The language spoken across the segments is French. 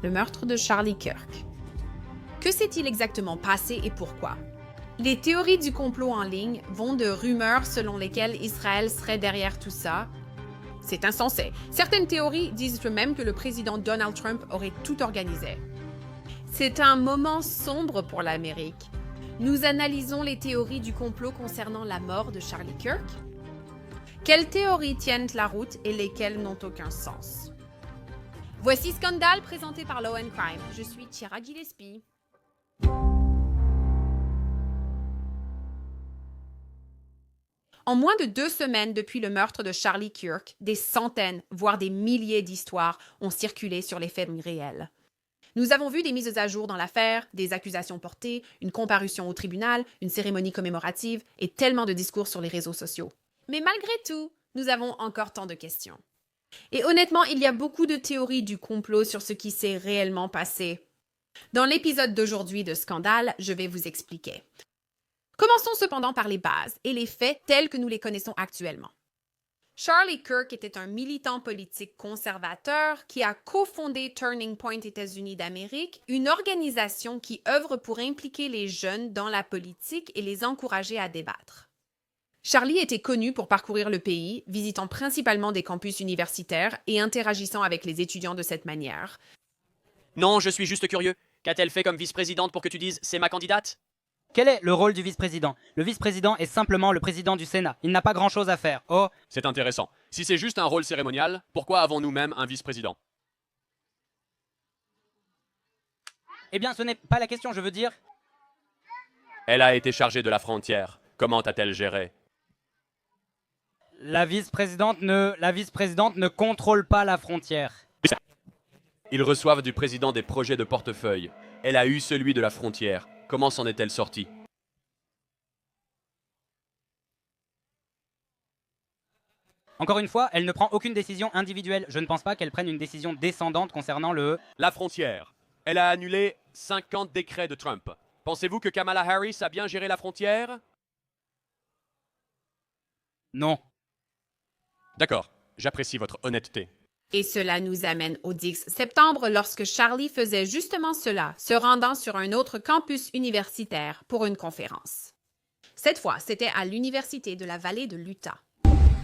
le meurtre de Charlie Kirk. Que s'est-il exactement passé et pourquoi? Les théories du complot en ligne vont de rumeurs selon lesquelles Israël serait derrière tout ça. C'est insensé. Certaines théories disent même que le président Donald Trump aurait tout organisé. C'est un moment sombre pour l'Amérique. Nous analysons les théories du complot concernant la mort de Charlie Kirk. Quelles théories tiennent la route et lesquelles n'ont aucun sens? Voici Scandale présenté par Law & Crime. Je suis Chiara Gillespie. En moins de 2 semaines depuis le meurtre de Charlie Kirk, des centaines, voire des milliers d'histoires ont circulé sur les faits réels. Nous avons vu des mises à jour dans l'affaire, des accusations portées, une comparution au tribunal, une cérémonie commémorative et tellement de discours sur les réseaux sociaux. Mais malgré tout, nous avons encore tant de questions. Et honnêtement, il y a beaucoup de théories du complot sur ce qui s'est réellement passé. Dans l'épisode d'aujourd'hui de Scandale, je vais vous expliquer. Commençons cependant par les bases et les faits tels que nous les connaissons actuellement. Charlie Kirk était un militant politique conservateur qui a cofondé Turning Point États-Unis d'Amérique, une organisation qui œuvre pour impliquer les jeunes dans la politique et les encourager à débattre. Charlie était connu pour parcourir le pays, visitant principalement des campus universitaires et interagissant avec les étudiants de cette manière. Non, je suis juste curieux. Qu'a-t-elle fait comme vice-présidente pour que tu dises « c'est ma candidate » ? Quel est le rôle du vice-président? Le vice-président est simplement le président du Sénat. Il n'a pas grand-chose à faire. Oh, C'est intéressant. Si c'est juste un rôle cérémonial, pourquoi avons-nous même un vice-président? eh bien, ce n'est pas la question, je veux dire. Elle a été chargée de la frontière. Comment a-t-elle géré? La vice-présidente ne contrôle pas la frontière. Ils reçoivent du président des projets de portefeuille. Elle a eu celui de la frontière. Comment s'en est-elle sortie? Encore une fois, elle ne prend aucune décision individuelle. Je ne pense pas qu'elle prenne une décision descendante concernant le... La frontière. Elle a annulé 50 décrets de Trump. Pensez-vous que Kamala Harris a bien géré la frontière? Non. D'accord, j'apprécie votre honnêteté. Et cela nous amène au 10 septembre lorsque Charlie faisait justement cela, se rendant sur un autre campus universitaire pour une conférence. Cette fois, c'était à l'Université de la Vallée de l'Utah.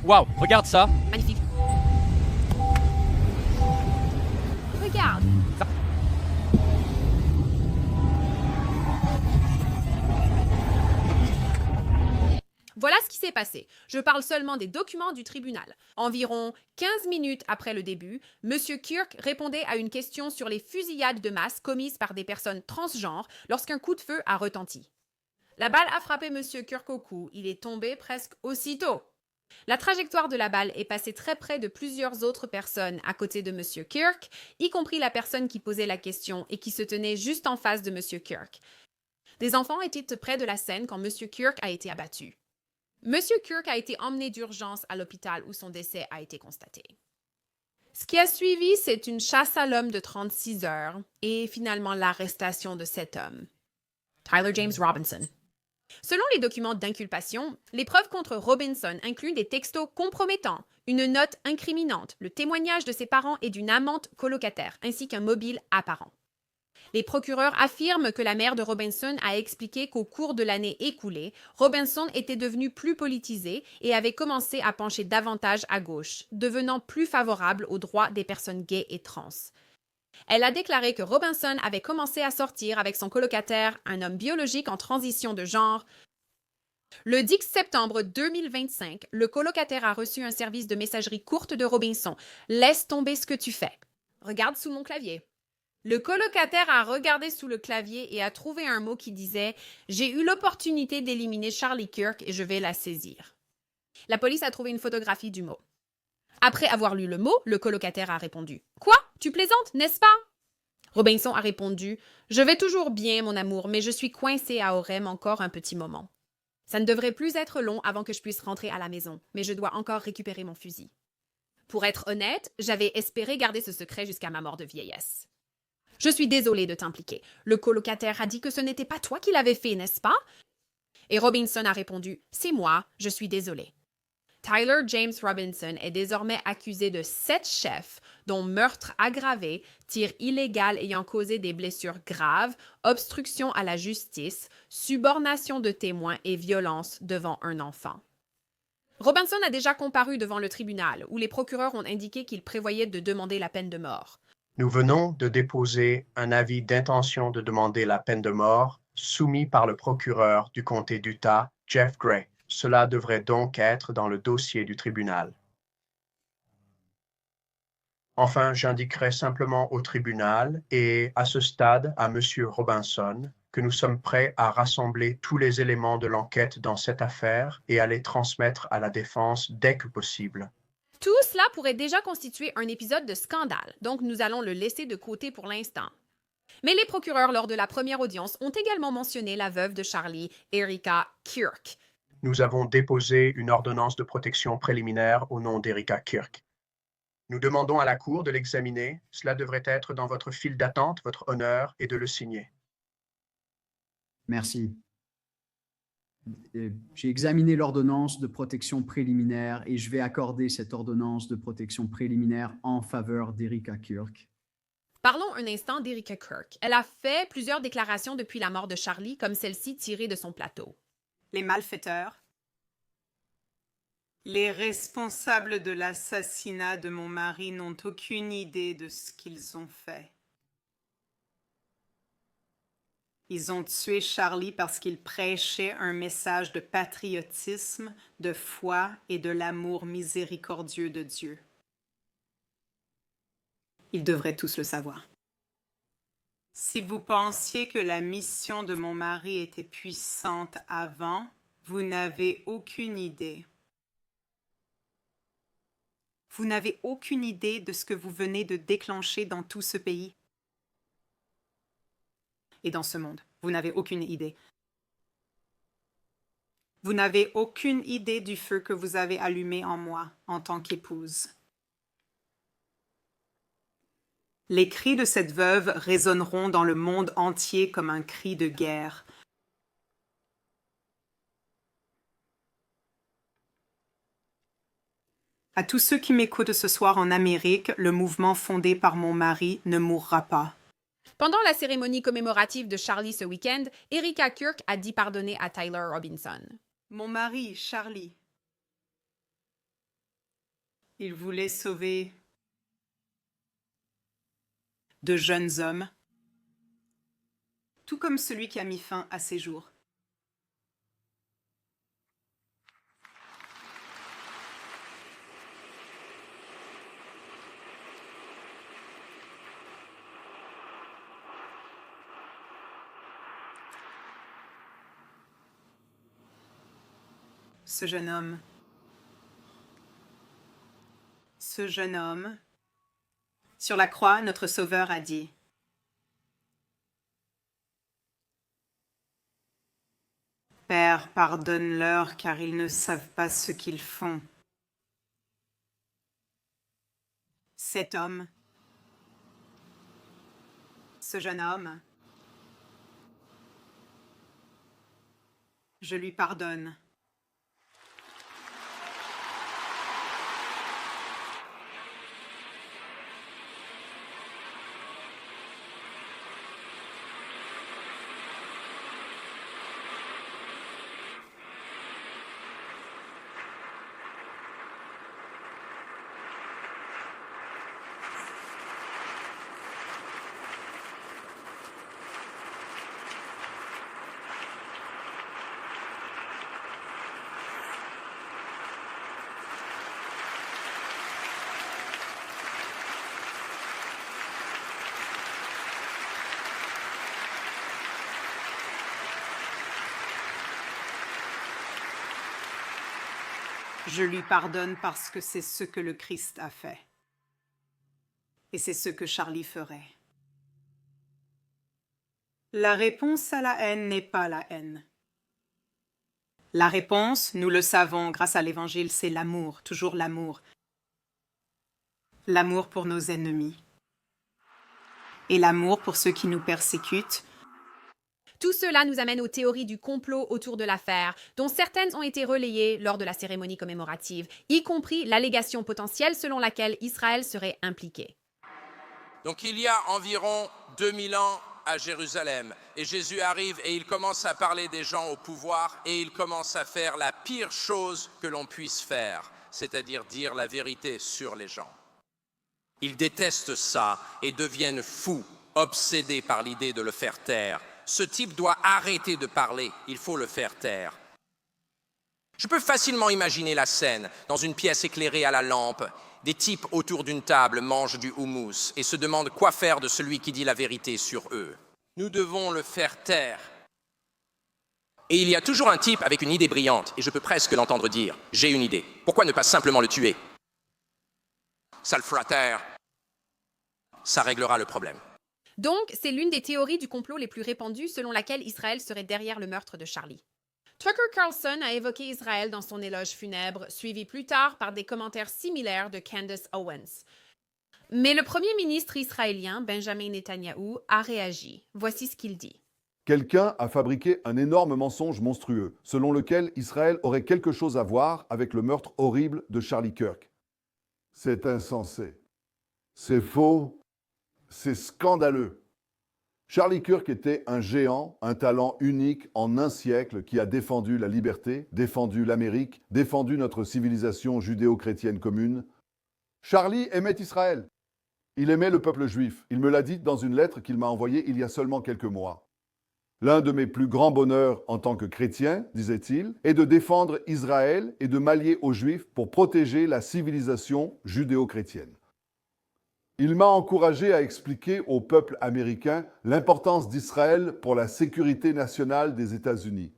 Waouh, regarde ça. Magnifique. Regarde. Voilà ce qui s'est passé. Je parle seulement des documents du tribunal. Environ 15 minutes après le début, M. Kirk répondait à une question sur les fusillades de masse commises par des personnes transgenres lorsqu'un coup de feu a retenti. La balle a frappé M. Kirk au cou. Il est tombé presque aussitôt. La trajectoire de la balle est passée très près de plusieurs autres personnes à côté de M. Kirk, y compris la personne qui posait la question et qui se tenait juste en face de M. Kirk. Des enfants étaient près de la scène quand M. Kirk a été abattu. Monsieur Kirk a été emmené d'urgence à l'hôpital où son décès a été constaté. Ce qui a suivi, c'est une chasse à l'homme de 36 heures et finalement l'arrestation de cet homme, Tyler James Robinson. Selon les documents d'inculpation, les preuves contre Robinson incluent des textos compromettants, une note incriminante, le témoignage de ses parents et d'une amante colocataire, ainsi qu'un mobile apparent. Les procureurs affirment que la mère de Robinson a expliqué qu'au cours de l'année écoulée, Robinson était devenu plus politisé et avait commencé à pencher davantage à gauche, devenant plus favorable aux droits des personnes gays et trans. Elle a déclaré que Robinson avait commencé à sortir avec son colocataire, un homme biologique en transition de genre. Le 10 septembre 2025, le colocataire a reçu un service de messagerie courte de Robinson. « Laisse tomber ce que tu fais. Regarde sous mon clavier. » Le colocataire a regardé sous le clavier et a trouvé un mot qui disait « J'ai eu l'opportunité d'éliminer Charlie Kirk et je vais la saisir. » La police a trouvé une photographie du mot. Après avoir lu le mot, le colocataire a répondu « Quoi? Tu plaisantes, n'est-ce pas? » Robinson a répondu « Je vais toujours bien, mon amour, mais je suis coincé à Orem encore un petit moment. Ça ne devrait plus être long avant que je puisse rentrer à la maison, mais je dois encore récupérer mon fusil. Pour être honnête, j'avais espéré garder ce secret jusqu'à ma mort de vieillesse. Je suis désolée de t'impliquer. Le colocataire a dit que ce n'était pas toi qui l'avais fait, n'est-ce pas? Et Robinson a répondu « C'est moi, je suis désolée. » Tyler James Robinson est désormais accusé de 7 chefs, dont meurtre aggravé, tir illégal ayant causé des blessures graves, obstruction à la justice, subornation de témoins et violence devant un enfant. Robinson a déjà comparu devant le tribunal, où les procureurs ont indiqué qu'il prévoyait de demander la peine de mort. Nous venons de déposer un avis d'intention de demander la peine de mort soumis par le procureur du comté d'Utah, Jeff Gray. Cela devrait donc être dans le dossier du tribunal. Enfin, j'indiquerai simplement au tribunal et à ce stade à M. Robinson que nous sommes prêts à rassembler tous les éléments de l'enquête dans cette affaire et à les transmettre à la défense dès que possible. Tout cela pourrait déjà constituer un épisode de scandale, donc nous allons le laisser de côté pour l'instant. Mais les procureurs, lors de la première audience, ont également mentionné la veuve de Charlie, Erika Kirk. Nous avons déposé une ordonnance de protection préliminaire au nom d'Erika Kirk. Nous demandons à la Cour de l'examiner. Cela devrait être dans votre file d'attente, votre honneur, et de le signer. Merci. J'ai examiné l'ordonnance de protection préliminaire et je vais accorder cette ordonnance de protection préliminaire en faveur d'Erika Kirk. Parlons un instant d'Erika Kirk. Elle a fait plusieurs déclarations depuis la mort de Charlie, comme celle-ci tirée de son plateau. Les malfaiteurs, les responsables de l'assassinat de mon mari n'ont aucune idée de ce qu'ils ont fait. Ils ont tué Charlie parce qu'il prêchait un message de patriotisme, de foi et de l'amour miséricordieux de Dieu. Ils devraient tous le savoir. Si vous pensiez que la mission de mon mari était puissante avant, vous n'avez aucune idée. Vous n'avez aucune idée de ce que vous venez de déclencher dans tout ce pays et dans ce monde. Vous n'avez aucune idée. Vous n'avez aucune idée du feu que vous avez allumé en moi en tant qu'épouse. Les cris de cette veuve résonneront dans le monde entier comme un cri de guerre. À tous ceux qui m'écoutent ce soir en Amérique, le mouvement fondé par mon mari ne mourra pas. Pendant la cérémonie commémorative de Charlie ce week-end, Erika Kirk a dit pardonner à Tyler Robinson. Mon mari, Charlie, il voulait sauver de jeunes hommes, tout comme celui qui a mis fin à ses jours. Ce jeune homme, sur la croix, notre Sauveur a dit : « Père, pardonne-leur, car ils ne savent pas ce qu'ils font. » Cet homme, ce jeune homme, je lui pardonne. Je lui pardonne parce que c'est ce que le Christ a fait. Et c'est ce que Charlie ferait. La réponse à la haine n'est pas la haine. La réponse, nous le savons grâce à l'Évangile, c'est l'amour, toujours l'amour. L'amour pour nos ennemis. Et l'amour pour ceux qui nous persécutent. Tout cela nous amène aux théories du complot autour de l'affaire, dont certaines ont été relayées lors de la cérémonie commémorative, y compris l'allégation potentielle selon laquelle Israël serait impliqué. Donc il y a environ 2000 ans à Jérusalem, et Jésus arrive et il commence à parler des gens au pouvoir et il commence à faire la pire chose que l'on puisse faire, c'est-à-dire dire la vérité sur les gens. Ils détestent ça et deviennent fous, obsédés par l'idée de le faire taire. Ce type doit arrêter de parler, il faut le faire taire. Je peux facilement imaginer la scène, dans une pièce éclairée à la lampe. Des types autour d'une table mangent du houmous et se demandent quoi faire de celui qui dit la vérité sur eux. Nous devons le faire taire. Et il y a toujours un type avec une idée brillante, et je peux presque l'entendre dire « J'ai une idée. Pourquoi ne pas simplement le tuer ?» Ça le fera taire. Ça réglera le problème. Donc, c'est l'une des théories du complot les plus répandues selon laquelle Israël serait derrière le meurtre de Charlie. Tucker Carlson a évoqué Israël dans son éloge funèbre, suivi plus tard par des commentaires similaires de Candace Owens. Mais le premier ministre israélien, Benjamin Netanyahou, a réagi. Voici ce qu'il dit. Quelqu'un a fabriqué un énorme mensonge monstrueux, selon lequel Israël aurait quelque chose à voir avec le meurtre horrible de Charlie Kirk. C'est insensé. C'est faux. C'est scandaleux. Charlie Kirk était un géant, un talent unique en un siècle qui a défendu la liberté, défendu l'Amérique, défendu notre civilisation judéo-chrétienne commune. Charlie aimait Israël. Il aimait le peuple juif. Il me l'a dit dans une lettre qu'il m'a envoyée il y a seulement quelques mois. L'un de mes plus grands bonheurs en tant que chrétien, disait-il, est de défendre Israël et de m'allier aux Juifs pour protéger la civilisation judéo-chrétienne. Il m'a encouragé à expliquer au peuple américain l'importance d'Israël pour la sécurité nationale des États-Unis.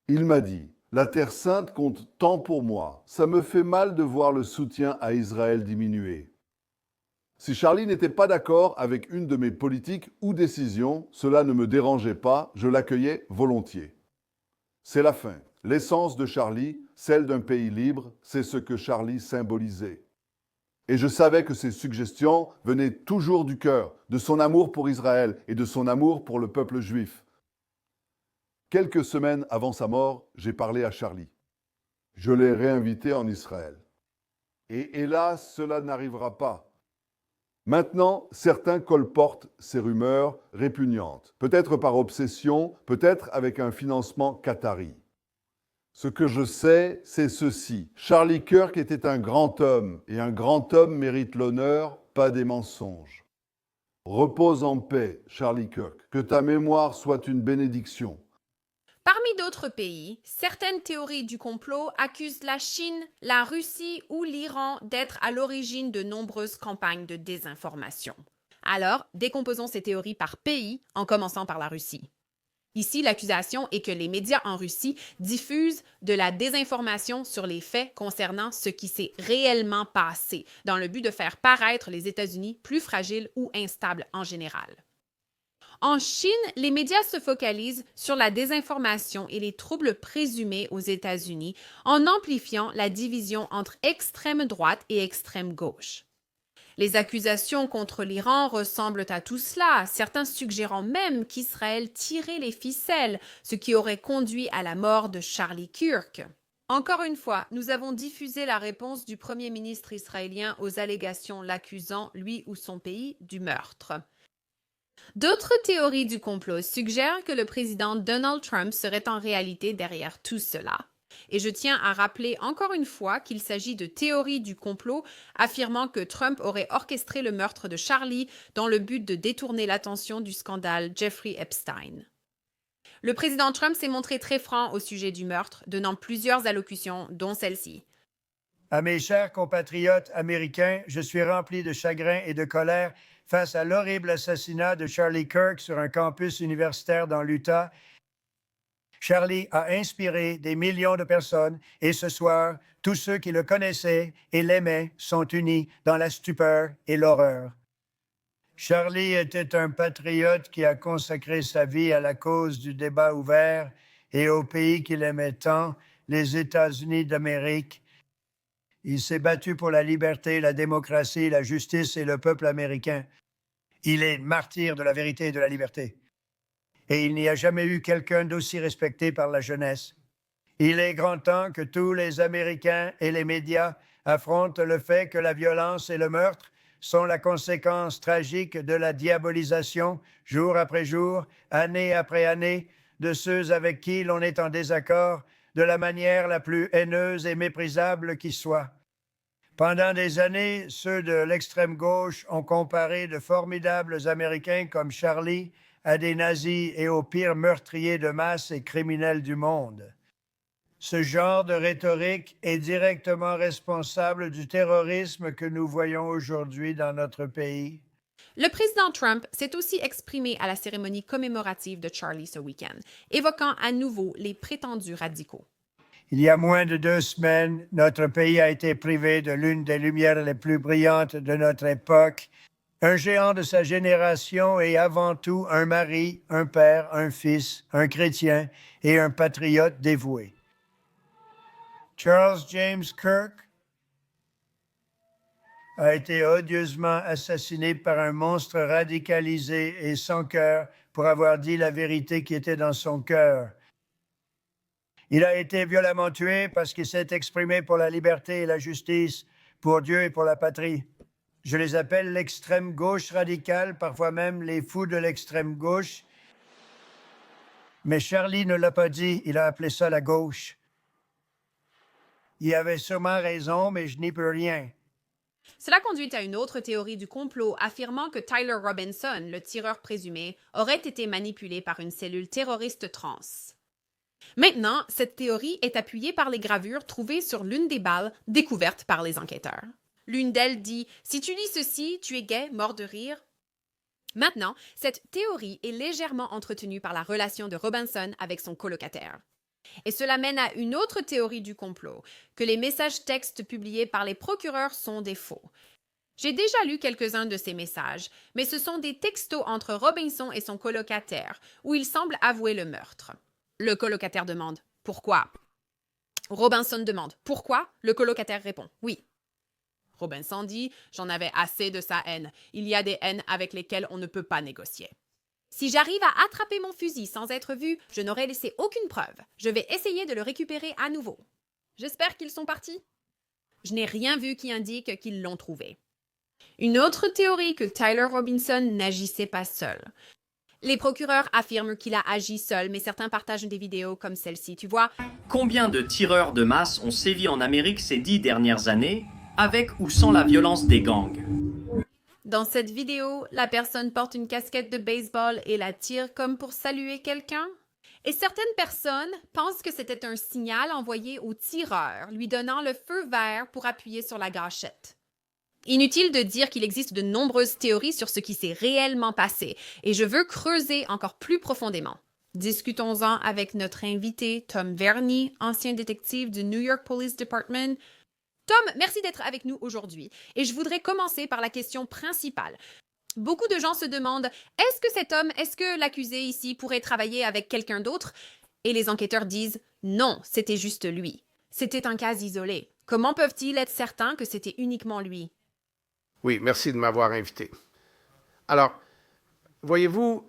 Il m'a dit « La Terre sainte compte tant pour moi. Ça me fait mal de voir le soutien à Israël diminuer. » Si Charlie n'était pas d'accord avec une de mes politiques ou décisions, cela ne me dérangeait pas, je l'accueillais volontiers. C'est la fin. L'essence de Charlie, celle d'un pays libre, c'est ce que Charlie symbolisait. Et je savais que ces suggestions venaient toujours du cœur, de son amour pour Israël et de son amour pour le peuple juif. Quelques semaines avant sa mort, j'ai parlé à Charlie. Je l'ai réinvité en Israël. Et hélas, cela n'arrivera pas. Maintenant, certains colportent ces rumeurs répugnantes, peut-être par obsession, peut-être avec un financement qatari. Ce que je sais, c'est ceci. Charlie Kirk était un grand homme, et un grand homme mérite l'honneur, pas des mensonges. Repose en paix, Charlie Kirk. Que ta mémoire soit une bénédiction. Parmi d'autres pays, certaines théories du complot accusent la Chine, la Russie ou l'Iran d'être à l'origine de nombreuses campagnes de désinformation. Alors, décomposons ces théories par pays, en commençant par la Russie. Ici, l'accusation est que les médias en Russie diffusent de la désinformation sur les faits concernant ce qui s'est réellement passé, dans le but de faire paraître les États-Unis plus fragiles ou instables en général. En Chine, les médias se focalisent sur la désinformation et les troubles présumés aux États-Unis en amplifiant la division entre extrême droite et extrême gauche. Les accusations contre l'Iran ressemblent à tout cela, certains suggérant même qu'Israël tirait les ficelles, ce qui aurait conduit à la mort de Charlie Kirk. Encore une fois, nous avons diffusé la réponse du Premier ministre israélien aux allégations l'accusant, lui ou son pays, du meurtre. D'autres théories du complot suggèrent que le président Donald Trump serait en réalité derrière tout cela. Et je tiens à rappeler encore une fois qu'il s'agit de théories du complot affirmant que Trump aurait orchestré le meurtre de Charlie dans le but de détourner l'attention du scandale Jeffrey Epstein. Le président Trump s'est montré très franc au sujet du meurtre, donnant plusieurs allocutions, dont celle-ci. À mes chers compatriotes américains, je suis rempli de chagrin et de colère face à l'horrible assassinat de Charlie Kirk sur un campus universitaire dans l'Utah. Charlie a inspiré des millions de personnes et ce soir, tous ceux qui le connaissaient et l'aimaient sont unis dans la stupeur et l'horreur. Charlie était un patriote qui a consacré sa vie à la cause du débat ouvert et au pays qu'il aimait tant, les États-Unis d'Amérique. Il s'est battu pour la liberté, la démocratie, la justice et le peuple américain. Il est martyr de la vérité et de la liberté. et il n'y a jamais eu quelqu'un d'aussi respecté par la jeunesse. Il est grand temps que tous les Américains et les médias affrontent le fait que la violence et le meurtre sont la conséquence tragique de la diabolisation, jour après jour, année après année, de ceux avec qui l'on est en désaccord, de la manière la plus haineuse et méprisable qui soit. Pendant des années, ceux de l'extrême gauche ont comparé de formidables Américains comme Charlie à des nazis et aux pires meurtriers de masse et criminels du monde. Ce genre de rhétorique est directement responsable du terrorisme que nous voyons aujourd'hui dans notre pays. Le président Trump s'est aussi exprimé à la cérémonie commémorative de Charlie ce week-end, évoquant à nouveau les prétendus radicaux. Il y a moins de 2 semaines, notre pays a été privé de l'une des lumières les plus brillantes de notre époque, un géant de sa génération et avant tout un mari, un père, un fils, un chrétien et un patriote dévoué. Charles James Kirk a été odieusement assassiné par un monstre radicalisé et sans cœur pour avoir dit la vérité qui était dans son cœur. Il a été violemment tué parce qu'il s'est exprimé pour la liberté et la justice, pour Dieu et pour la patrie. Je les appelle l'extrême gauche radicale, parfois même les fous de l'extrême gauche. Mais Charlie ne l'a pas dit, il a appelé ça la gauche. Il avait sûrement raison, mais je n'y peux rien. Cela conduit à une autre théorie du complot affirmant que Tyler Robinson, le tireur présumé, aurait été manipulé par une cellule terroriste trans. Maintenant, cette théorie est appuyée par les gravures trouvées sur l'une des balles découvertes par les enquêteurs. L'une d'elles dit « Si tu lis ceci, tu es gay, mort de rire ». Maintenant, cette théorie est légèrement entretenue par la relation de Robinson avec son colocataire. Et cela mène à une autre théorie du complot, que les messages textes publiés par les procureurs sont des faux. J'ai déjà lu quelques-uns de ces messages, mais ce sont des textos entre Robinson et son colocataire, où il semble avouer le meurtre. Le colocataire demande « Pourquoi ?» Robinson demande « Pourquoi ?» Le colocataire répond « Oui ». Robinson dit « J'en avais assez de sa haine. Il y a des haines avec lesquelles on ne peut pas négocier. Si j'arrive à attraper mon fusil sans être vu, je n'aurai laissé aucune preuve. Je vais essayer de le récupérer à nouveau. J'espère qu'ils sont partis. Je n'ai rien vu qui indique qu'ils l'ont trouvé. » Une autre théorie que Tyler Robinson n'agissait pas seul. Les procureurs affirment qu'il a agi seul, mais certains partagent des vidéos comme celle-ci. Tu vois, combien de tireurs de masse ont sévi en Amérique ces 10 dernières années, avec ou sans la violence des gangs? dans cette vidéo, la personne porte une casquette de baseball et la tire comme pour saluer quelqu'un. Et certaines personnes pensent que c'était un signal envoyé au tireur, lui donnant le feu vert pour appuyer sur la gâchette. Inutile de dire qu'il existe de nombreuses théories sur ce qui s'est réellement passé, et je veux creuser encore plus profondément. Discutons-en avec notre invité, Tom Verny, ancien détective du New York Police Department. Tom, merci d'être avec nous aujourd'hui, et je voudrais commencer par la question principale. Beaucoup de gens se demandent, est-ce que l'accusé ici pourrait travailler avec quelqu'un d'autre? Et les enquêteurs disent, non, c'était juste lui. C'était un cas isolé. Comment peuvent-ils être certains que c'était uniquement lui? Oui, merci de m'avoir invité. Alors, voyez-vous,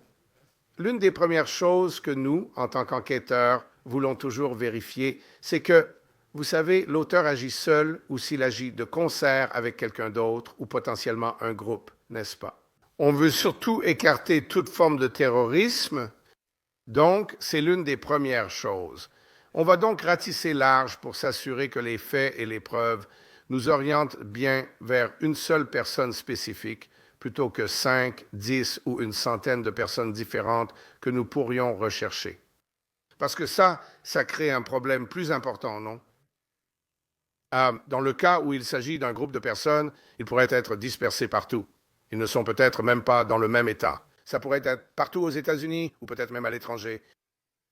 l'une des premières choses que nous, en tant qu'enquêteurs, voulons toujours vérifier, c'est que, vous savez, l'auteur agit seul ou s'il agit de concert avec quelqu'un d'autre ou potentiellement un groupe, n'est-ce pas? On veut surtout écarter toute forme de terrorisme, donc c'est l'une des premières choses. On va donc ratisser large pour s'assurer que les faits et les preuves nous orientent bien vers une seule personne spécifique, plutôt que 5, 10 ou une centaine de personnes différentes que nous pourrions rechercher. Parce que ça crée un problème plus important, non? Dans le cas où il s'agit d'un groupe de personnes, ils pourraient être dispersés partout. Ils ne sont peut-être même pas dans le même État. Ça pourrait être partout aux États-Unis ou peut-être même à l'étranger.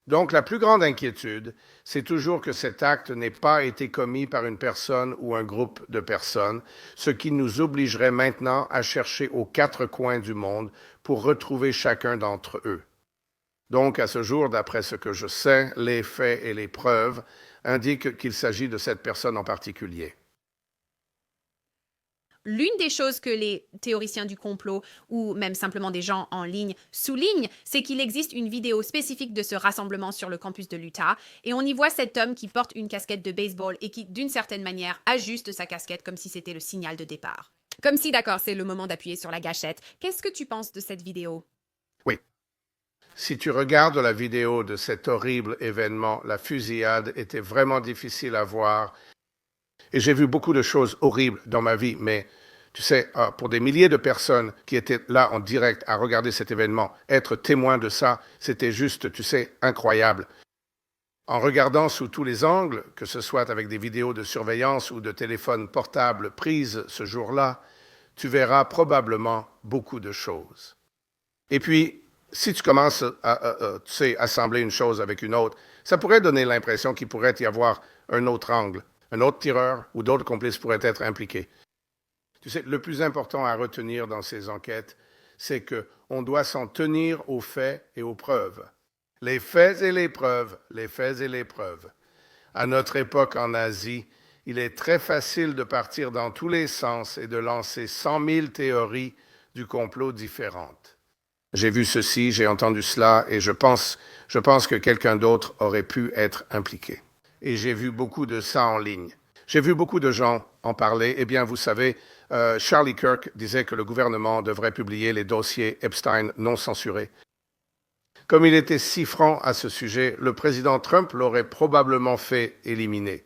Donc, la plus grande inquiétude, c'est toujours que cet acte n'ait pas été commis par une personne ou un groupe de personnes, ce qui nous obligerait maintenant à chercher aux 4 coins du monde pour retrouver chacun d'entre eux. Donc, à ce jour, d'après ce que je sais, les faits et les preuves indiquent qu'il s'agit de cette personne en particulier. l'une des choses que les théoriciens du complot ou même simplement des gens en ligne soulignent, c'est qu'il existe une vidéo spécifique de ce rassemblement sur le campus de l'Utah et on y voit cet homme qui porte une casquette de baseball et qui, d'une certaine manière, ajuste sa casquette comme si c'était le signal de départ. Comme si, d'accord, c'est le moment d'appuyer sur la gâchette. Qu'est-ce que tu penses de cette vidéo? Oui. Si tu regardes la vidéo de cet horrible événement, la fusillade était vraiment difficile à voir. Et j'ai vu beaucoup de choses horribles dans ma vie, mais tu sais, pour des milliers de personnes qui étaient là en direct à regarder cet événement, être témoin de ça, c'était juste, tu sais, incroyable. En regardant sous tous les angles, que ce soit avec des vidéos de surveillance ou de téléphones portables prises ce jour-là, tu verras probablement beaucoup de choses. Et puis, si tu commences à tu sais, assembler une chose avec une autre, ça pourrait donner l'impression qu'il pourrait y avoir un autre angle, un autre tireur ou d'autres complices pourraient être impliqués. Tu sais, le plus important à retenir dans ces enquêtes, c'est qu'on doit s'en tenir aux faits et aux preuves. Les faits et les preuves, les faits et les preuves. À notre époque en Asie, il est très facile de partir dans tous les sens et de lancer 100 000 théories du complot différentes. J'ai vu ceci, j'ai entendu cela, et je pense que quelqu'un d'autre aurait pu être impliqué. Et j'ai vu beaucoup de ça en ligne. J'ai vu beaucoup de gens en parler. Eh bien, vous savez, Charlie Kirk disait que le gouvernement devrait publier les dossiers Epstein non censurés. Comme il était si franc à ce sujet, le président Trump l'aurait probablement fait éliminer.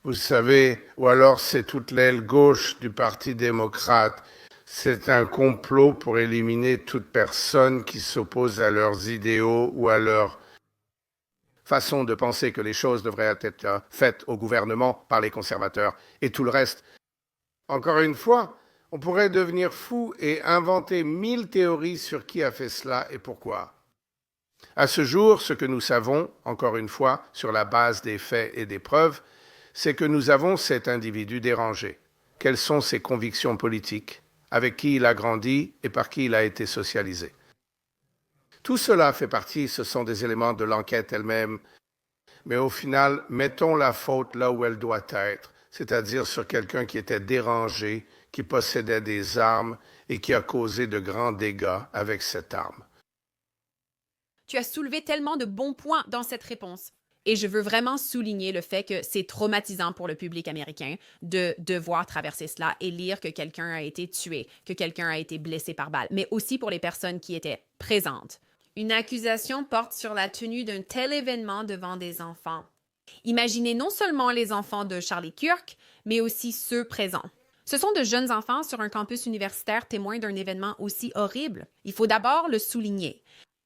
Vous savez, ou alors c'est toute l'aile gauche du Parti démocrate. C'est un complot pour éliminer toute personne qui s'oppose à leurs idéaux ou à leur façon de penser que les choses devraient être faites au gouvernement par les conservateurs et tout le reste. Encore une fois, on pourrait devenir fou et inventer 1000 théories sur qui a fait cela et pourquoi. À ce jour, ce que nous savons, encore une fois, sur la base des faits et des preuves, c'est que nous avons cet individu dérangé. Quelles sont ses convictions politiques, avec qui il a grandi et par qui il a été socialisé. Tout cela fait partie, ce sont des éléments de l'enquête elle-même, mais au final, mettons la faute là où elle doit être, c'est-à-dire sur quelqu'un qui était dérangé, qui possédait des armes et qui a causé de grands dégâts avec cette arme. Tu as soulevé tellement de bons points dans cette réponse. Et je veux vraiment souligner le fait que c'est traumatisant pour le public américain de devoir traverser cela et lire que quelqu'un a été tué, que quelqu'un a été blessé par balle, mais aussi pour les personnes qui étaient présentes. Une accusation porte sur la tenue d'un tel événement devant des enfants. Imaginez non seulement les enfants de Charlie Kirk, mais aussi ceux présents. Ce sont de jeunes enfants sur un campus universitaire témoins d'un événement aussi horrible. Il faut d'abord le souligner.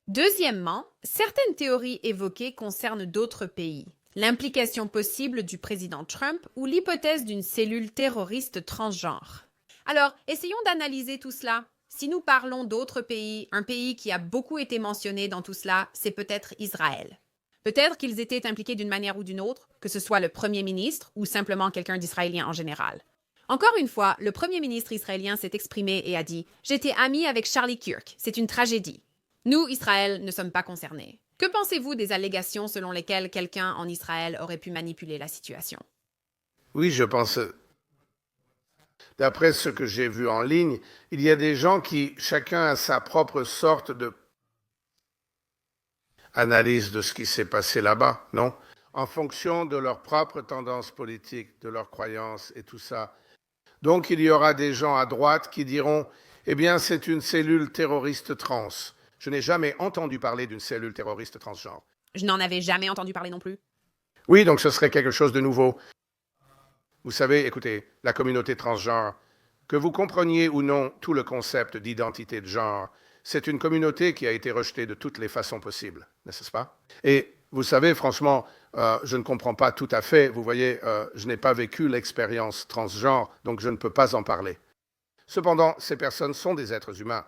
Deuxièmement, certaines théories évoquées concernent d'autres pays. L'implication possible du président Trump ou l'hypothèse d'une cellule terroriste transgenre. Alors, essayons d'analyser tout cela. Si nous parlons d'autres pays, un pays qui a beaucoup été mentionné dans tout cela, c'est peut-être Israël. Peut-être qu'ils étaient impliqués d'une manière ou d'une autre, que ce soit le premier ministre ou simplement quelqu'un d'israélien en général. Encore une fois, le premier ministre israélien s'est exprimé et a dit « J'étais ami avec Charlie Kirk, c'est une tragédie ». Nous, Israël, ne sommes pas concernés. Que pensez-vous des allégations selon lesquelles quelqu'un en Israël aurait pu manipuler la situation? Oui, je pense. D'après ce que j'ai vu en ligne, il y a des gens qui, chacun a sa propre sorte de analyse de ce qui s'est passé là-bas, non? En fonction de leur propre tendance politique, de leurs croyances et tout ça. Donc il y aura des gens à droite qui diront « Eh bien, c'est une cellule terroriste trans ». Je n'ai jamais entendu parler d'une cellule terroriste transgenre. Je n'en avais jamais entendu parler non plus. Oui, donc ce serait quelque chose de nouveau. Vous savez, écoutez, la communauté transgenre, que vous compreniez ou non tout le concept d'identité de genre, c'est une communauté qui a été rejetée de toutes les façons possibles, n'est-ce pas? Et vous savez, franchement, je ne comprends pas tout à fait. Vous voyez, je n'ai pas vécu l'expérience transgenre, donc je ne peux pas en parler. Cependant, ces personnes sont des êtres humains.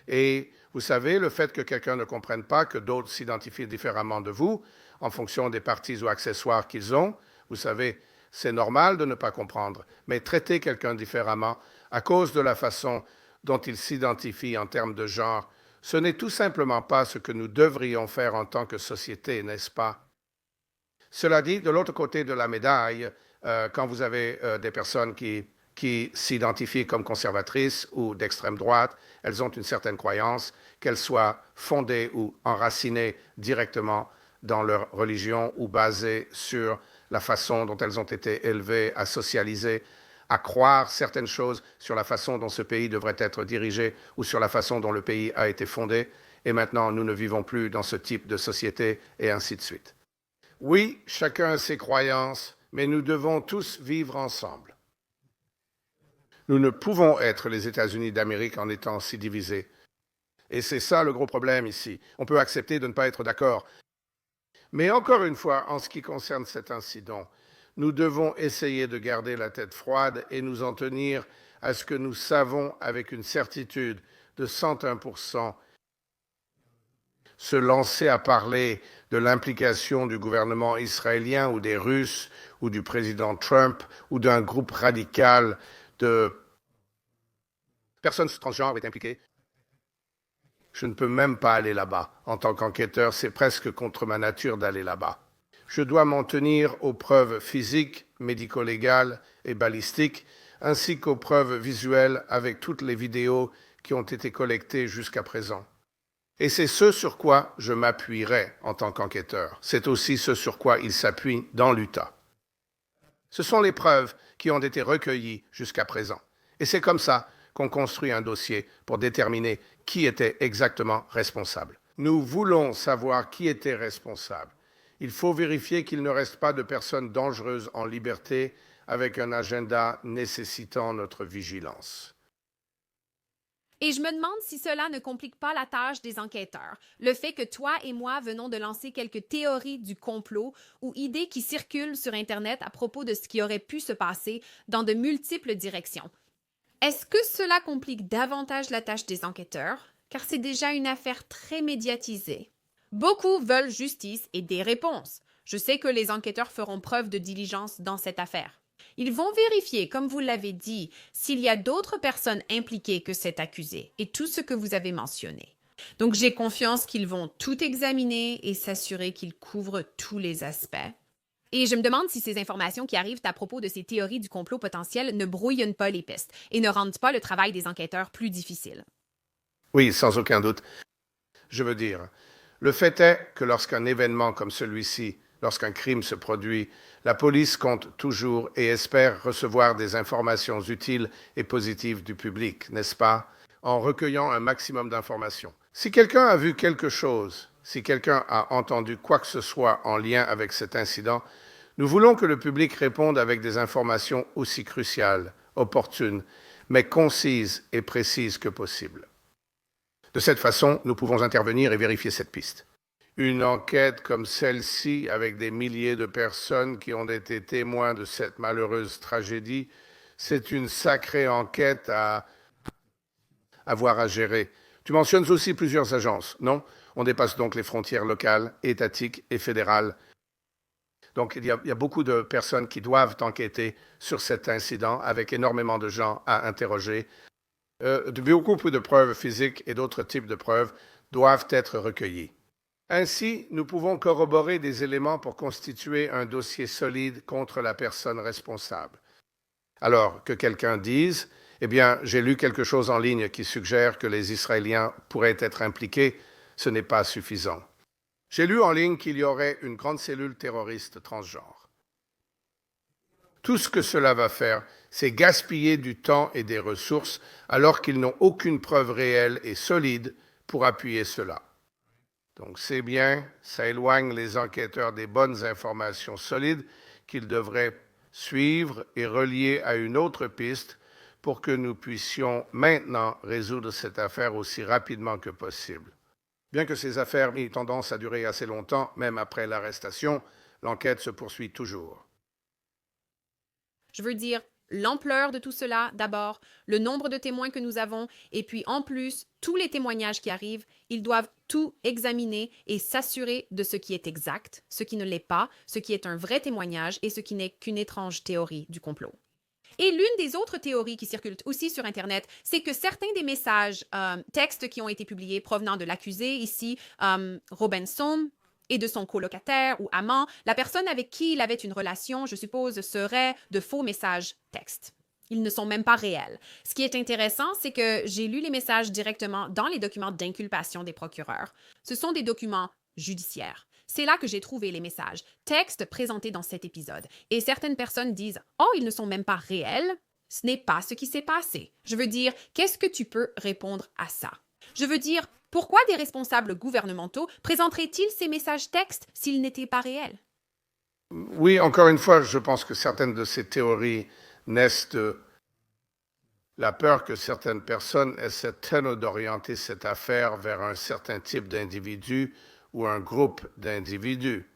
Et vous savez, le fait que quelqu'un ne comprenne pas que d'autres s'identifient différemment de vous, en fonction des parties ou accessoires qu'ils ont, vous savez, c'est normal de ne pas comprendre, mais traiter quelqu'un différemment à cause de la façon dont il s'identifie en termes de genre, ce n'est tout simplement pas ce que nous devrions faire en tant que société, n'est-ce pas? Cela dit, de l'autre côté de la médaille, quand vous avez des personnes qui qui s'identifient comme conservatrices ou d'extrême droite, elles ont une certaine croyance, qu'elles soient fondées ou enracinées directement dans leur religion ou basées sur la façon dont elles ont été élevées, à socialiser, à croire certaines choses sur la façon dont ce pays devrait être dirigé ou sur la façon dont le pays a été fondé. Et maintenant, nous ne vivons plus dans ce type de société et ainsi de suite. Oui, chacun a ses croyances, mais nous devons tous vivre ensemble. Nous ne pouvons être les États-Unis d'Amérique en étant si divisés. Et c'est ça le gros problème ici. On peut accepter de ne pas être d'accord. Mais encore une fois, en ce qui concerne cet incident, nous devons essayer de garder la tête froide et nous en tenir à ce que nous savons avec une certitude de 101%. Se lancer à parler de l'implication du gouvernement israélien ou des Russes ou du président Trump ou d'un groupe radical de personnes transgenres est impliquées. Je ne peux même pas aller là-bas. En tant qu'enquêteur, c'est presque contre ma nature d'aller là-bas. Je dois m'en tenir aux preuves physiques, médico-légales et balistiques, ainsi qu'aux preuves visuelles avec toutes les vidéos qui ont été collectées jusqu'à présent. Et c'est ce sur quoi je m'appuierai en tant qu'enquêteur. C'est aussi ce sur quoi il s'appuie dans l'Utah. Ce sont les preuves qui ont été recueillies jusqu'à présent. Et c'est comme ça qu'on construit un dossier pour déterminer qui était exactement responsable. Nous voulons savoir qui était responsable. Il faut vérifier qu'il ne reste pas de personnes dangereuses en liberté avec un agenda nécessitant notre vigilance. Et je me demande si cela ne complique pas la tâche des enquêteurs. Le fait que toi et moi venons de lancer quelques théories du complot ou idées qui circulent sur Internet à propos de ce qui aurait pu se passer dans de multiples directions. Est-ce que cela complique davantage la tâche des enquêteurs? Car c'est déjà une affaire très médiatisée. Beaucoup veulent justice et des réponses. Je sais que les enquêteurs feront preuve de diligence dans cette affaire. Ils vont vérifier, comme vous l'avez dit, s'il y a d'autres personnes impliquées que cet accusé et tout ce que vous avez mentionné. Donc j'ai confiance qu'ils vont tout examiner et s'assurer qu'ils couvrent tous les aspects. Et je me demande si ces informations qui arrivent à propos de ces théories du complot potentiel ne brouillent pas les pistes et ne rendent pas le travail des enquêteurs plus difficile. Oui, sans aucun doute. Je veux dire, le fait est que lorsqu'un événement comme celui-ci, lorsqu'un crime se produit, la police compte toujours et espère recevoir des informations utiles et positives du public, n'est-ce pas, en recueillant un maximum d'informations. Si quelqu'un a vu quelque chose, si quelqu'un a entendu quoi que ce soit en lien avec cet incident, nous voulons que le public réponde avec des informations aussi cruciales, opportunes, mais concises et précises que possible. De cette façon, nous pouvons intervenir et vérifier cette piste. Une enquête comme celle-ci, avec des milliers de personnes qui ont été témoins de cette malheureuse tragédie, c'est une sacrée enquête à avoir à gérer. Tu mentionnes aussi plusieurs agences, non? On dépasse donc les frontières locales, étatiques et fédérales. Donc il y a beaucoup de personnes qui doivent enquêter sur cet incident, avec énormément de gens à interroger. Beaucoup de preuves physiques et d'autres types de preuves doivent être recueillies. Ainsi, nous pouvons corroborer des éléments pour constituer un dossier solide contre la personne responsable. Alors, que quelqu'un dise, eh bien, j'ai lu quelque chose en ligne qui suggère que les Israéliens pourraient être impliqués, ce n'est pas suffisant. J'ai lu en ligne qu'il y aurait une grande cellule terroriste transgenre. Tout ce que cela va faire, c'est gaspiller du temps et des ressources alors qu'ils n'ont aucune preuve réelle et solide pour appuyer cela. Donc c'est bien, ça éloigne les enquêteurs des bonnes informations solides qu'ils devraient suivre et relier à une autre piste pour que nous puissions maintenant résoudre cette affaire aussi rapidement que possible. Bien que ces affaires aient tendance à durer assez longtemps, même après l'arrestation, l'enquête se poursuit toujours. Je veux dire, l'ampleur de tout cela, d'abord, le nombre de témoins que nous avons, et puis en plus, tous les témoignages qui arrivent, ils doivent tout examiner et s'assurer de ce qui est exact, ce qui ne l'est pas, ce qui est un vrai témoignage et ce qui n'est qu'une étrange théorie du complot. Et l'une des autres théories qui circulent aussi sur Internet, c'est que certains des messages, textes qui ont été publiés provenant de l'accusé, ici, Robinson, et de son colocataire ou amant, la personne avec qui il avait une relation, je suppose, serait de faux messages textes. Ils ne sont même pas réels. Ce qui est intéressant, c'est que j'ai lu les messages directement dans les documents d'inculpation des procureurs. Ce sont des documents judiciaires. C'est là que j'ai trouvé les messages, textes présentés dans cet épisode. Et certaines personnes disent « Oh, ils ne sont même pas réels ». Ce n'est pas ce qui s'est passé. Je veux dire, qu'est-ce que tu peux répondre à ça? Je veux dire, pourquoi des responsables gouvernementaux présenteraient-ils ces messages textes s'ils n'étaient pas réels? Oui, encore une fois, je pense que certaines de ces théories naissent de la peur que certaines personnes essaient d'orienter cette affaire vers un certain type d'individu ou un groupe d'individus.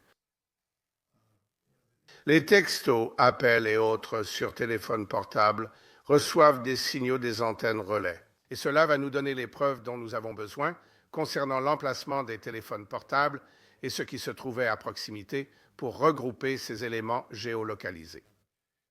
Les textos, appels et autres sur téléphone portable reçoivent des signaux des antennes relais. Et cela va nous donner les preuves dont nous avons besoin concernant l'emplacement des téléphones portables et ce qui se trouvait à proximité pour regrouper ces éléments géolocalisés.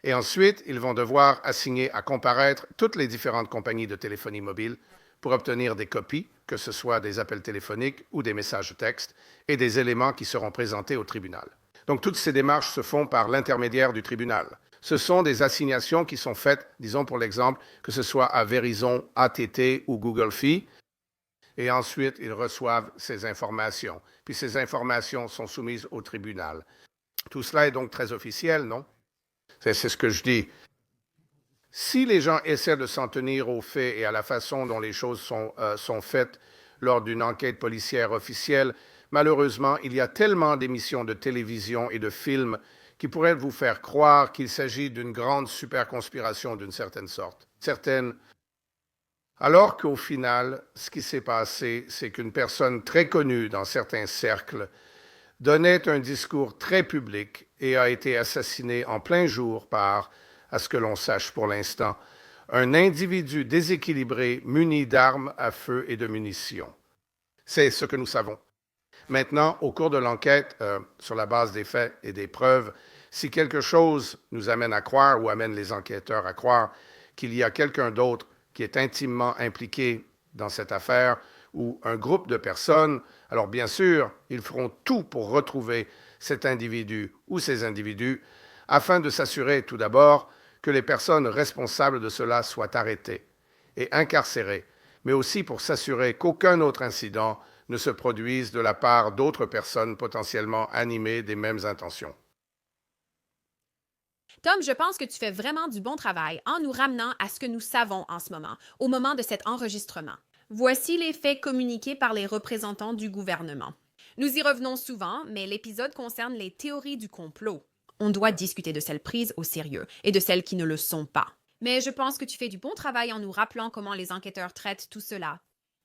Et ensuite, ils vont devoir assigner à comparaître toutes les différentes compagnies de téléphonie mobile pour obtenir des copies, que ce soit des appels téléphoniques ou des messages textes, et des éléments qui seront présentés au tribunal. Donc toutes ces démarches se font par l'intermédiaire du tribunal. Ce sont des assignations qui sont faites, disons pour l'exemple, que ce soit à Verizon, AT&T ou Google Fi, et ensuite ils reçoivent ces informations. Puis ces informations sont soumises au tribunal. Tout cela est donc très officiel, non? C'est ce que je dis. Si les gens essaient de s'en tenir aux faits et à la façon dont les choses sont faites lors d'une enquête policière officielle, malheureusement, il y a tellement d'émissions de télévision et de films qui pourraient vous faire croire qu'il s'agit d'une grande superconspiration d'une certaine sorte. Alors qu'au final, ce qui s'est passé, c'est qu'une personne très connue dans certains cercles donnait un discours très public et a été assassiné en plein jour par, à ce que l'on sache pour l'instant, un individu déséquilibré muni d'armes à feu et de munitions. C'est ce que nous savons. Maintenant, au cours de l'enquête, sur la base des faits et des preuves, si quelque chose nous amène à croire ou amène les enquêteurs à croire qu'il y a quelqu'un d'autre qui est intimement impliqué dans cette affaire ou un groupe de personnes, alors bien sûr, ils feront tout pour retrouver cet individu ou ces individus afin de s'assurer tout d'abord que les personnes responsables de cela soient arrêtées et incarcérées, mais aussi pour s'assurer qu'aucun autre incident ne se produise de la part d'autres personnes potentiellement animées des mêmes intentions. Tom, je pense que tu fais vraiment du bon travail en nous ramenant à ce que nous savons en ce moment, au moment de cet enregistrement. Voici les faits communiqués par les représentants du gouvernement. Nous y revenons souvent, mais l'épisode concerne les théories du complot. On doit discuter de celles prises au sérieux et de celles qui ne le sont pas. Mais je pense que tu fais du bon travail en nous rappelant comment les enquêteurs traitent tout cela.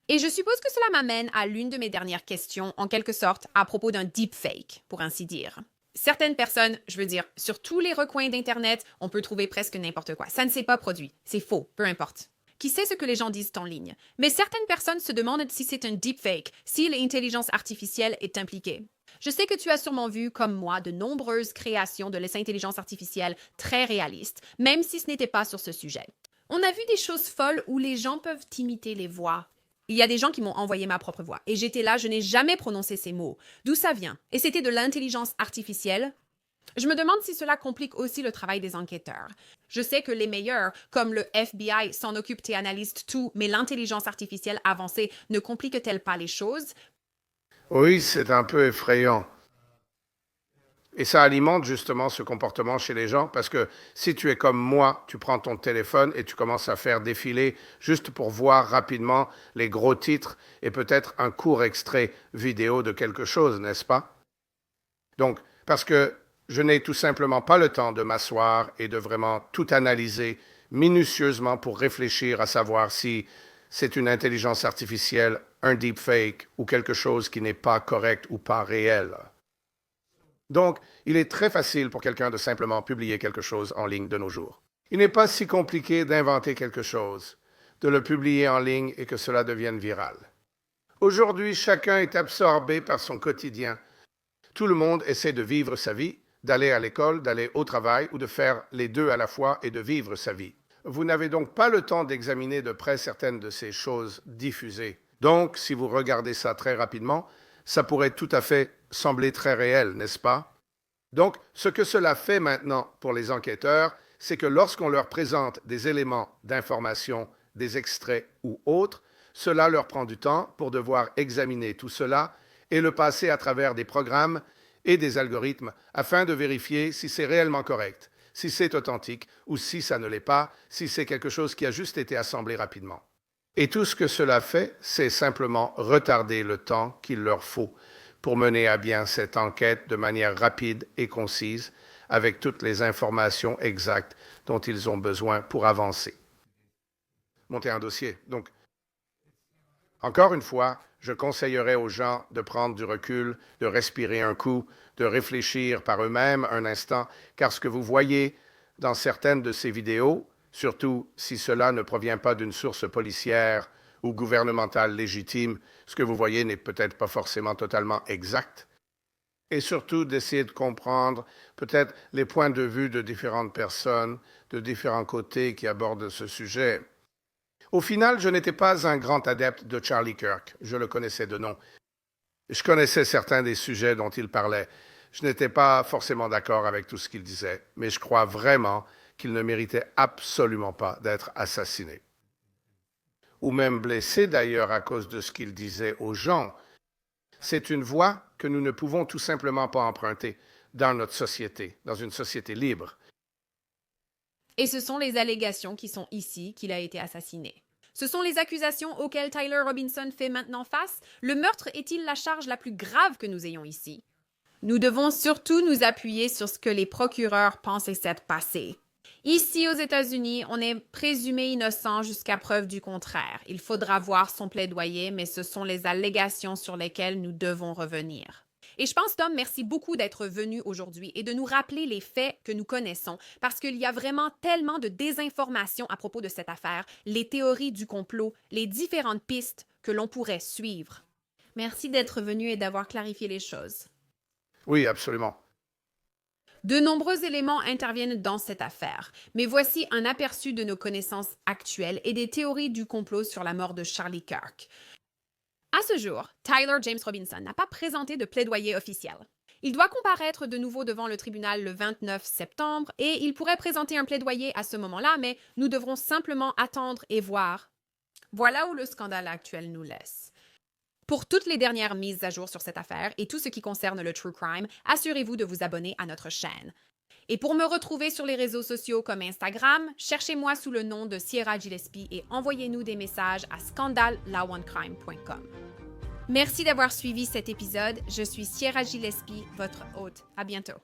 Et je suppose que cela m'amène à l'une de mes dernières questions, en quelque sorte, à propos d'un deepfake, pour ainsi dire. Certaines personnes, je veux dire, sur tous les recoins d'Internet, on peut trouver presque n'importe quoi. Ça ne s'est pas produit. C'est faux, peu importe. Qui sait ce que les gens disent en ligne? Mais certaines personnes se demandent si c'est un deepfake, si l'intelligence artificielle est impliquée. Je sais que tu as sûrement vu, comme moi, de nombreuses créations de l'intelligence artificielle très réalistes, même si ce n'était pas sur ce sujet. On a vu des choses folles où les gens peuvent imiter les voix. Il y a des gens qui m'ont envoyé ma propre voix, et j'étais là, je n'ai jamais prononcé ces mots. D'où ça vient? Et c'était de l'intelligence artificielle? Je me demande si cela complique aussi le travail des enquêteurs. Je sais que les meilleurs, comme le FBI, s'en occupent et analysent tout, mais l'intelligence artificielle avancée ne complique-t-elle pas les choses? Oui, c'est un peu effrayant. Et ça alimente justement ce comportement chez les gens, parce que si tu es comme moi, tu prends ton téléphone et tu commences à faire défiler juste pour voir rapidement les gros titres et peut-être un court extrait vidéo de quelque chose, n'est-ce pas? Donc, parce que je n'ai tout simplement pas le temps de m'asseoir et de vraiment tout analyser minutieusement pour réfléchir à savoir si c'est une intelligence artificielle, un deepfake ou quelque chose qui n'est pas correct ou pas réel. Donc, il est très facile pour quelqu'un de simplement publier quelque chose en ligne de nos jours. Il n'est pas si compliqué d'inventer quelque chose, de le publier en ligne et que cela devienne viral. Aujourd'hui, chacun est absorbé par son quotidien. Tout le monde essaie de vivre sa vie, d'aller à l'école, d'aller au travail ou de faire les deux à la fois et de vivre sa vie. Vous n'avez donc pas le temps d'examiner de près certaines de ces choses diffusées. Donc, si vous regardez ça très rapidement, ça pourrait tout à fait sembler très réel, n'est-ce pas? Donc, ce que cela fait maintenant pour les enquêteurs, c'est que lorsqu'on leur présente des éléments d'information, des extraits ou autres, cela leur prend du temps pour devoir examiner tout cela et le passer à travers des programmes et des algorithmes afin de vérifier si c'est réellement correct, si c'est authentique ou si ça ne l'est pas, si c'est quelque chose qui a juste été assemblé rapidement. Et tout ce que cela fait, c'est simplement retarder le temps qu'il leur faut pour mener à bien cette enquête de manière rapide et concise, avec toutes les informations exactes dont ils ont besoin pour avancer. Monter un dossier. Donc, encore une fois, je conseillerais aux gens de prendre du recul, de respirer un coup, de réfléchir par eux-mêmes un instant, car ce que vous voyez dans certaines de ces vidéos, surtout si cela ne provient pas d'une source policière ou gouvernementale légitime, ce que vous voyez n'est peut-être pas forcément totalement exact, et surtout d'essayer de comprendre peut-être les points de vue de différentes personnes, de différents côtés qui abordent ce sujet. Au final, je n'étais pas un grand adepte de Charlie Kirk. Je le connaissais de nom. Je connaissais certains des sujets dont il parlait. Je n'étais pas forcément d'accord avec tout ce qu'il disait, mais je crois vraiment qu'il ne méritait absolument pas d'être assassiné. Ou même blessé d'ailleurs à cause de ce qu'il disait aux gens. C'est une voie que nous ne pouvons tout simplement pas emprunter dans notre société, dans une société libre. Et ce sont les allégations qui sont ici qu'il a été assassiné. Ce sont les accusations auxquelles Tyler Robinson fait maintenant face. Le meurtre est-il la charge la plus grave que nous ayons ici? Nous devons surtout nous appuyer sur ce que les procureurs pensent s'être passé. Ici, aux États-Unis, on est présumé innocent jusqu'à preuve du contraire. Il faudra voir son plaidoyer, mais ce sont les allégations sur lesquelles nous devons revenir. Et je pense, Tom, merci beaucoup d'être venu aujourd'hui et de nous rappeler les faits que nous connaissons, parce qu'il y a vraiment tellement de désinformation à propos de cette affaire, les théories du complot, les différentes pistes que l'on pourrait suivre. Merci d'être venu et d'avoir clarifié les choses. Oui, absolument. De nombreux éléments interviennent dans cette affaire, mais voici un aperçu de nos connaissances actuelles et des théories du complot sur la mort de Charlie Kirk. À ce jour, Tyler James Robinson n'a pas présenté de plaidoyer officiel. Il doit comparaître de nouveau devant le tribunal le 29 septembre et il pourrait présenter un plaidoyer à ce moment-là, mais nous devrons simplement attendre et voir. Voilà où le scandale actuel nous laisse. Pour toutes les dernières mises à jour sur cette affaire et tout ce qui concerne le True Crime, assurez-vous de vous abonner à notre chaîne. Et pour me retrouver sur les réseaux sociaux comme Instagram, cherchez-moi sous le nom de Sierra Gillespie et envoyez-nous des messages à scandalelaonecrime.com. Merci d'avoir suivi cet épisode. Je suis Sierra Gillespie, votre hôte. À bientôt.